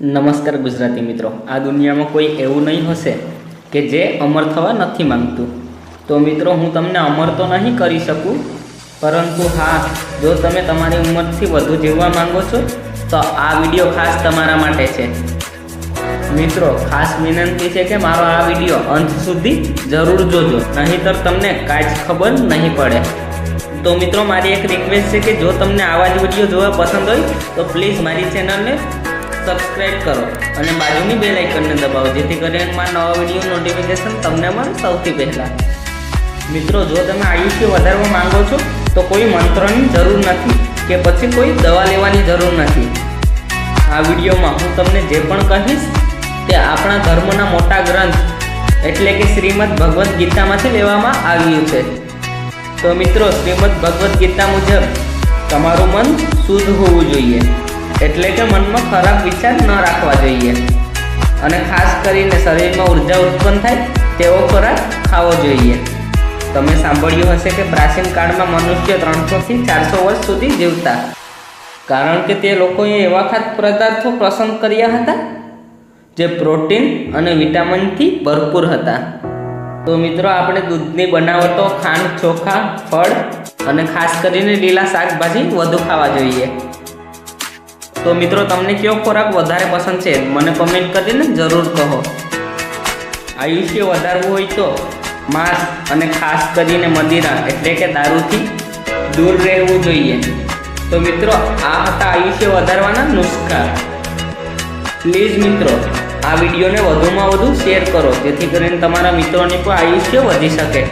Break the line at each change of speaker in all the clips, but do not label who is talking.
નમસ્કાર ગુજરાતી મિત્રો, આ દુનિયામાં કોઈ એવું નહીં હશે કે જે અમર થવા નથી માંગતું. તો મિત્રો, હું તમને અમર તો નહીં કરી શકું, પરંતુ હા, જો તમે તમારી ઉંમરથી વધુ જીવવા માંગો છો તો આ વિડીયો ખાસ તમારા માટે છે. મિત્રો, ખાસ વિનંતી છે કે મારો આ વિડીયો અંત સુધી જરૂર જોજો, નહીંતર તમને કાંઈ જ ખબર નહીં પડે. તો મિત્રો, મારી એક રિક્વેસ્ટ છે કે જો તમને આવા જ વિડીયો જોવા પસંદ હોય તો પ્લીઝ મારી ચેનલને સબસ્ક્રાઇબ કરો અને બાજુની બેલ આઇકનને દબાવો, જેથી કરીને મારા નવા વિડીયો નોટિફિકેશન તમને મળે સૌથી પહેલાં. મિત્રો, જો તમે આયુષ્ય વધારવા માંગો છો તો કોઈ મંત્રની જરૂર નથી કે પછી કોઈ દવા લેવાની જરૂર નથી. આ વિડીયોમાં હું તમને જે પણ કહીશ તે આપણા ધર્મના મોટા ગ્રંથ એટલે કે શ્રીમદ ભગવદ્ ગીતામાંથી લેવામાં આવ્યું છે. તો મિત્રો, શ્રીમદ ભગવદ્ ગીતા મુજબ તમારું મન શુદ્ધ હોવું જોઈએ, એટલે કે મનમાં ખરાબ વિચાર ન રાખવા જોઈએ, અને ખાસ કરીને શરીરમાં ઉર્જા ઉત્પન્ન થાય તેવો ખોરાક ખાવો જોઈએ. તમે સાંભળ્યું હશે કે પ્રાચીન કાળમાં મનુષ્ય 300 થી 400 વર્ષ સુધી જીવતા, કારણ કે તે લોકોએ એવા ખાદ્ય પદાર્થો પસંદ કર્યા હતા જે પ્રોટીન અને વિટામિનથી ભરપૂર હતા. તો મિત્રો, આપણે દૂધની બનાવટો, ખાંડ, ચોખા, ફળ અને ખાસ કરીને લીલા શાકભાજી વધુ ખાવા જોઈએ. તો મિત્રો, તમને કયો ખોરાક વધારે પસંદ છે મને કમેન્ટ કરીને જરૂર કહો. આયુષ્ય વધારવું હોય તો માંસ અને ખાસ કરીને મદિરા એટલે કે દારૂથી દૂર રહેવું જોઈએ. તો મિત્રો, આ હતા આયુષ્ય વધારવાના નુસ્ખા. પ્લીઝ મિત્રો, આ વિડીયોને વધુમાં વધુ શેર કરો, જેથી કરીને તમારા મિત્રોની પણ આયુષ્ય વધી શકે.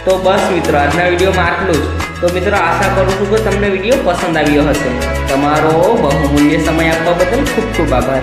તો બસ મિત્રો, આજના વિડીયોમાં આટલું જ. તો મિત્રો, આશા કરું છું કે તમને વિડીયો પસંદ આવ્યો હશે. તમારો બહુમૂલ્ય સમય આપવા બદલ ખૂબ ખૂબ આભાર.